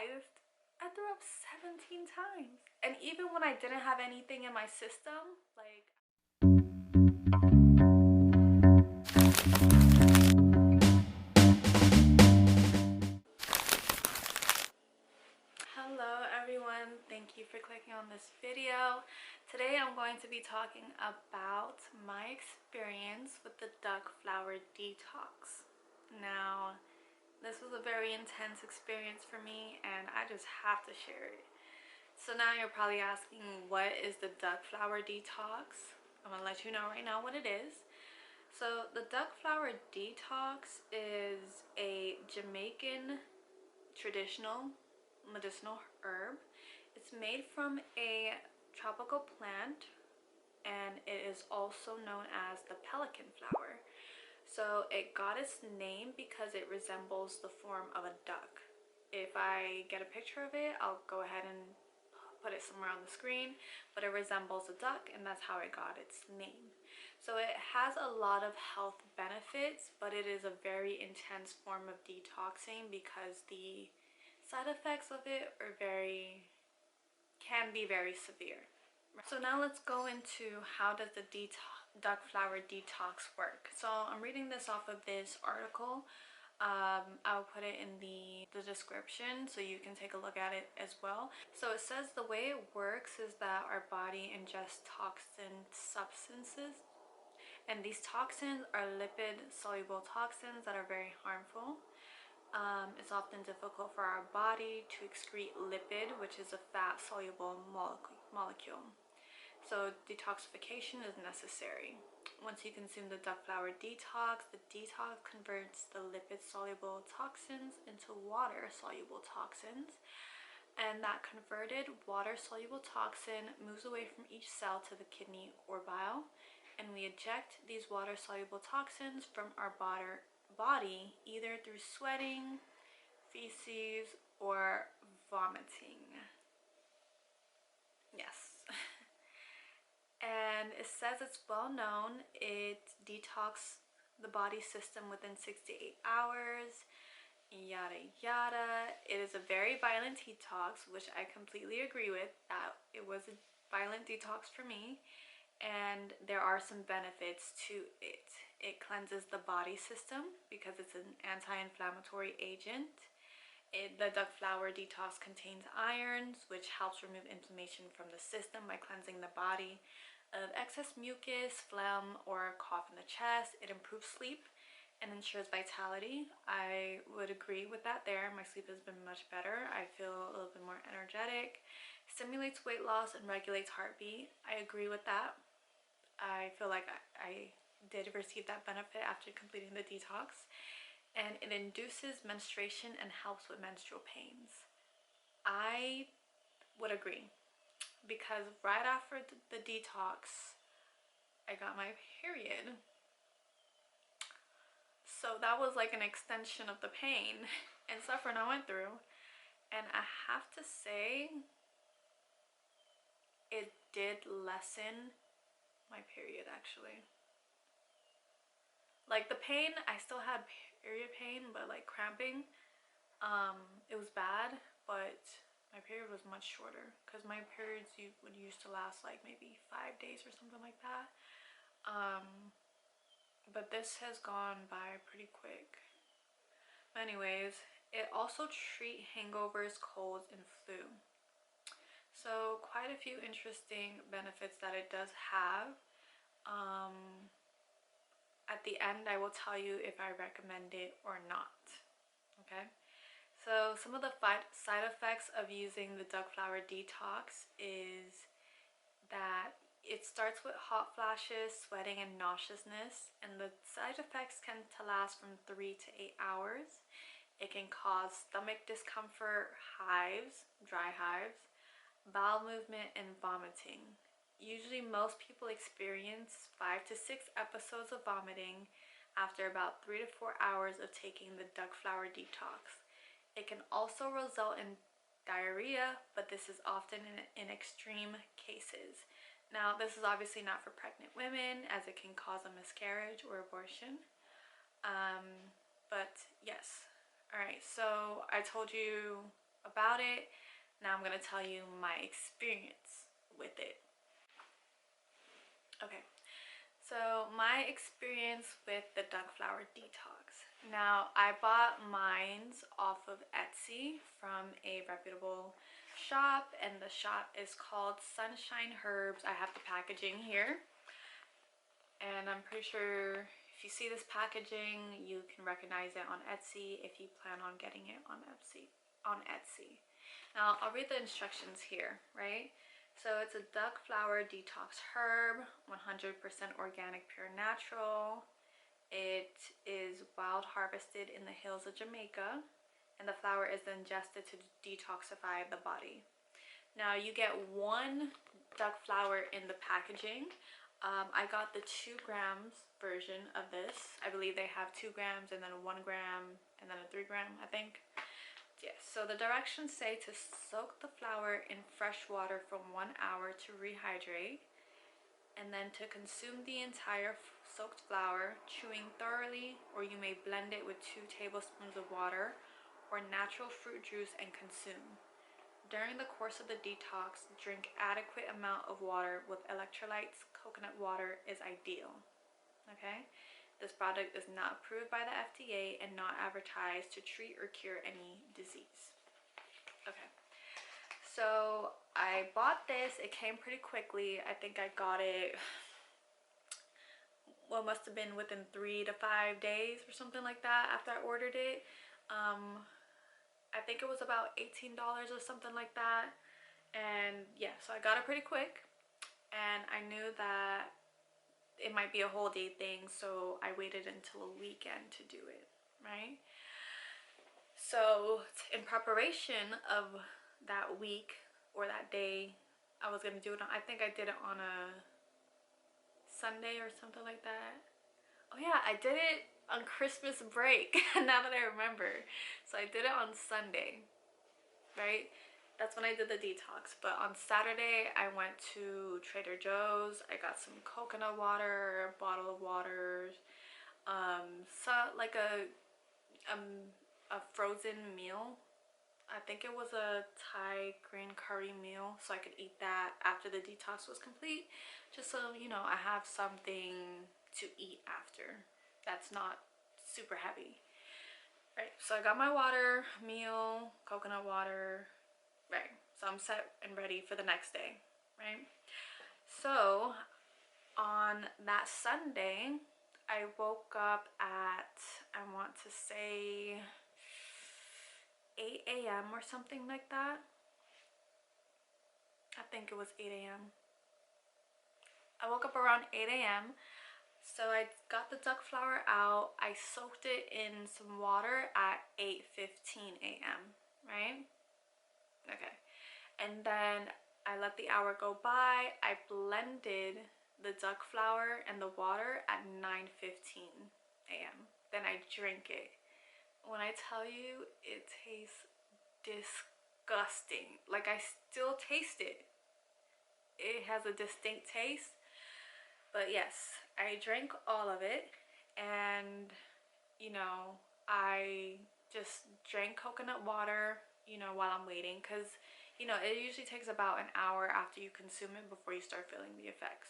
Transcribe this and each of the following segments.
realized I threw up 17 times. And even when I didn't have anything in my system, like... Hello everyone, thank you for clicking on this video. Today I'm going to be talking about my experience with the duck flower detox. Now, this was a very intense experience for me and I just have to share it. So now you're probably asking, what is the duck flower detox? I'm gonna let you know right now what it is. So the duck flower detox is a Jamaican traditional medicinal herb. It's made from a tropical plant and it is also known as the pelican flower. So it got its name because it resembles the form of a duck. If I get a picture of it, I'll go ahead and put it somewhere on the screen, but it resembles a duck and that's how it got its name. So it has a lot of health benefits, but it is a very intense form of detoxing because the side effects of it are can be very severe. So now let's go into how does the duck flower detox work. So I'm reading this off of this article. I'll put it in the description so you can take a look at it as well. So it says the way it works is that our body ingests toxin substances, and these toxins are lipid soluble toxins that are very harmful. It's often difficult for our body to excrete lipid, which is a fat soluble molecule. So detoxification is necessary. Once you consume the duck flower detox, the detox converts the lipid soluble toxins into water soluble toxins, and that converted water soluble toxin moves away from each cell to the kidney or bile, and we eject these water soluble toxins from our body either through sweating, feces, or vomiting. Yes. And it says it's well known. It detox the body system within 6 to 8 hours, yada yada. It is a very violent detox, which I completely agree with. That it was a violent detox for me, and there are some benefits to it. It cleanses the body system because it's an anti-inflammatory agent. The duck flower detox contains irons, which helps remove inflammation from the system by cleansing the body of excess mucus, phlegm, or cough in the chest. It improves sleep and ensures vitality. I would agree with that there. My sleep has been much better. I feel a little bit more energetic. Stimulates weight loss and regulates heartbeat. I agree with that. I feel like I did receive that benefit after completing the detox. And it induces menstruation and helps with menstrual pains. I would agree because right after the detox, I got my period. So that was like an extension of the pain and suffering I went through. And I have to say, it did lessen my period actually. Like the pain, I still had period pain, but like cramping, it was bad, but my period was much shorter because my periods would used to last like maybe 5 days or something like that. But this has gone by pretty quick. Anyways, it also treats hangovers, colds, and flu. So quite a few interesting benefits that it does have. At the end, I will tell you if I recommend it or not. Okay? So some of the side effects of using the duck flower detox is that it starts with hot flashes, sweating, and nauseousness, and the side effects tend to last from 3 to 8 hours. It can cause stomach discomfort, hives, dry hives, bowel movement, and vomiting. Usually most people experience 5 to 6 episodes of vomiting after about 3 to 4 hours of taking the duck flower detox. It can also result in diarrhea, but this is often in extreme cases. Now, this is obviously not for pregnant women as it can cause a miscarriage or abortion. But yes. Alright, so I told you about it. Now I'm gonna tell you my experience with it. Okay, so my experience with the duck flower detox. Now I bought mines off of Etsy from a reputable shop, and the shop is called Sunshine Herbs. I have the packaging here, and I'm pretty sure if you see this packaging you can recognize it on Etsy if you plan on getting it on Etsy. Now I'll read the instructions here, right? So it's a duck flower detox herb, 100% organic, pure, natural. It is wild harvested in the hills of Jamaica, and the flower is ingested to detoxify the body. Now you get 1 duck flower in the packaging. I got the 2 grams version of this. I believe they have 2 grams and then a 1 gram and then a 3 gram, I think. Yes, so the directions say to soak the flower in fresh water for 1 hour to rehydrate, and then to consume the entire soaked flower, chewing thoroughly, or you may blend it with 2 tablespoons of water or natural fruit juice and consume. During the course of the detox, drink adequate amount of water with electrolytes. Coconut water is ideal. Okay? This product is not approved by the FDA and not advertised to treat or cure any disease. Okay, so I bought this. It came pretty quickly. I think I got it, well, must have been within 3 to 5 days or something like that after I ordered it. I think it was about $18 or something like that. And yeah, so I got it pretty quick, and I knew that it might be a whole day thing, so I waited until a weekend to do it, right? So in preparation of that week or that day I was gonna do it on, I think I did it on a Sunday or something like that. Oh yeah, I did it on Christmas break. Now that I remember. So I did it on Sunday, right? That's when I did the detox. But on Saturday I went to Trader Joe's. I got some coconut water, a bottle of water, so like a frozen meal. I think it was a Thai green curry meal, so I could eat that after the detox was complete, just so you know I have something to eat after that's not super heavy. Right, so I got my water, meal, coconut water. Right, so I'm set and ready for the next day, right? So on that Sunday I woke up at, I want to say 8 a.m. or something like that. I think it was 8 a.m. I woke up around 8 a.m. So I got the duck flower out. I soaked it in some water at 8:15 a.m. right? Okay, and then I let the hour go by. I blended the duck flower and the water at 9:15 a.m. Then I drank it. When I tell you, it tastes disgusting. Like, I still taste it. It has a distinct taste. But yes, I drank all of it, and you know, I just drank coconut water, you know, while I'm waiting, because you know it usually takes about an hour after you consume it before you start feeling the effects.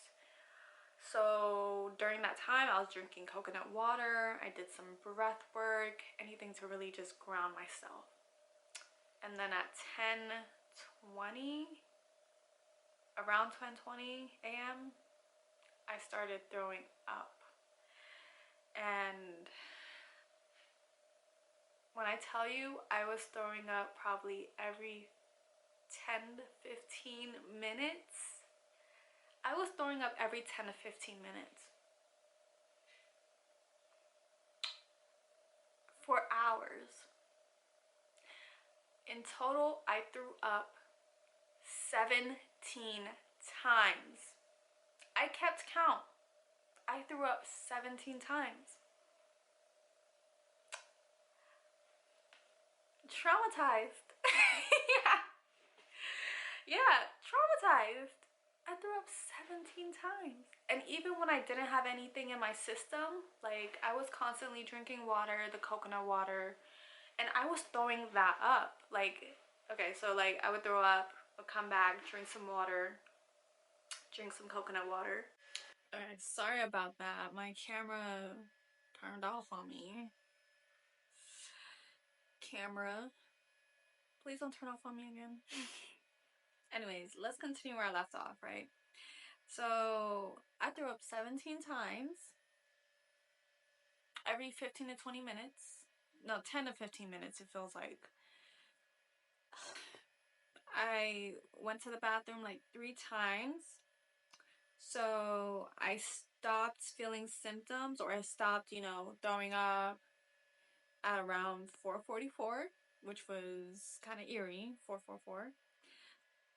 So during that time I was drinking coconut water. I did some breath work, anything to really just ground myself. And then at 10:20, around 10:20 a.m. I started throwing up. And when I tell you, I was throwing up probably every 10 to 15 minutes. I was throwing up every 10 to 15 minutes. For hours. In total, I threw up 17 times. I kept count. I threw up 17 times. Traumatized. Yeah, traumatized. I threw up 17 times. And even when I didn't have anything in my system, like I was constantly drinking water, the coconut water, and I was throwing that up. Like Okay, so like I would throw up, would come back, drink some water, drink some coconut water. Alright, sorry about that. My camera turned off on me. Camera, please don't turn off on me again. Anyways, let's continue where I left off, right? So I threw up 17 times every 15 to 20 minutes. No, 10 to 15 minutes, it feels like. I went to the bathroom like 3 times. So I stopped feeling symptoms, or I stopped, throwing up at around 4:44, which was kind of eerie, 4:44.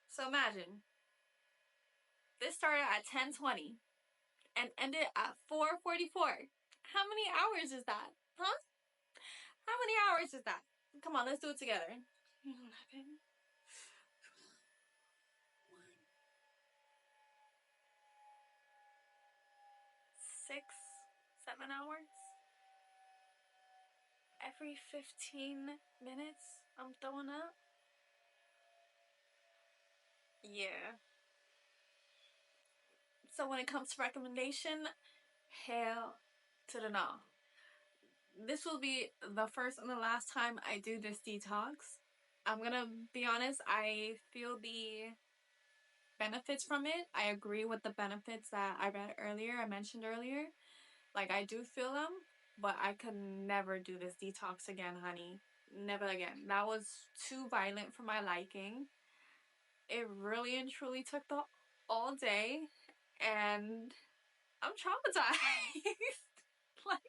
So imagine, this started at 10:20 and ended at 4:44. How many hours is that? Huh? How many hours is that? Come on, let's do it together. 11, 6, 7 hours? Every 15 minutes, I'm throwing up? Yeah. So when it comes to recommendation, hell to the no. This will be the first and the last time I do this detox. I'm gonna be honest, I feel the benefits from it. I agree with the benefits that I read earlier, I mentioned earlier. Like, I do feel them, but I could never do this detox again, honey. Never again. That was too violent for my liking. It really and truly took the all day, and I'm traumatized. Like,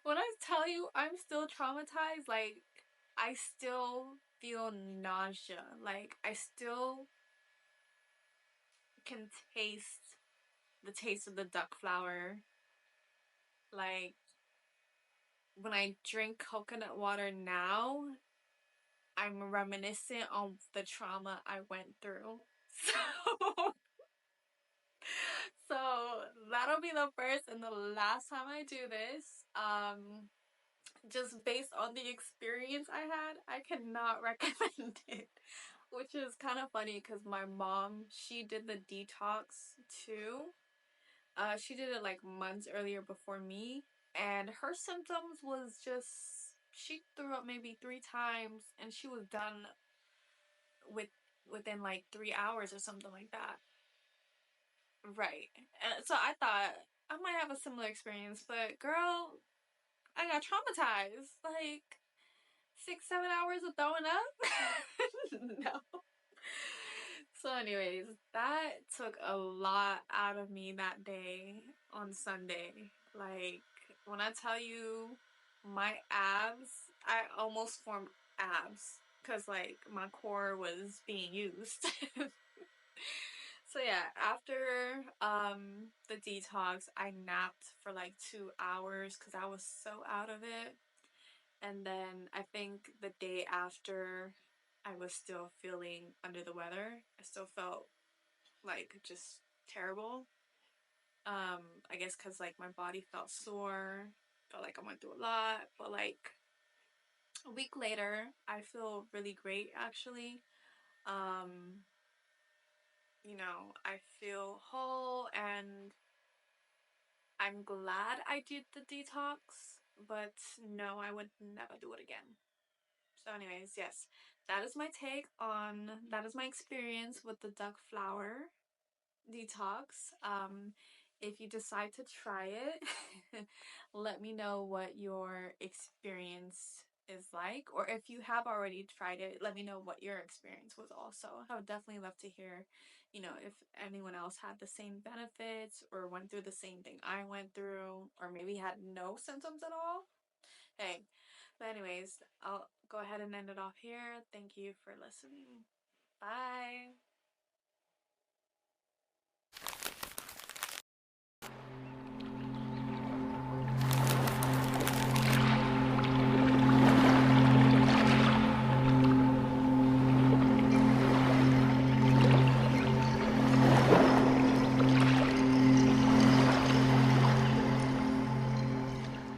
when I tell you I'm still traumatized, like, I still feel nausea. Like, I still can taste the taste of the duck flower. Like, when I drink coconut water now, I'm reminiscent on the trauma I went through. So, so that'll be the first and the last time I do this. Just based on the experience I had, I cannot recommend it. Which is kind of funny because my mom, she did the detox too. She did it like months earlier before me, and her symptoms was just, she threw up maybe 3 times and she was done within like 3 hours or something like that. Right. And so I thought I might have a similar experience, but girl, I got traumatized. Like 6-7 hours of throwing up. No. So anyways, that took a lot out of me that day on Sunday. Like, when I tell you my abs, I almost formed abs because like my core was being used. So yeah, after the detox, I napped for like 2 hours because I was so out of it. And then I think the day after, I was still feeling under the weather. I still felt like just terrible. I guess because like my body felt sore, felt like I went through a lot. But like a week later, I feel really great actually. Um, I feel whole, and I'm glad I did the detox, but no, I would never do it again. So anyways, yes, that is my take on, that is my experience with the duck flower detox. If you decide to try it, let me know what your experience is like, or if you have already tried it, let me know what your experience was also. I would definitely love to hear, if anyone else had the same benefits or went through the same thing I went through, or maybe had no symptoms at all. Hey, but anyways, I'll go ahead and end it off here. Thank you for listening. Bye.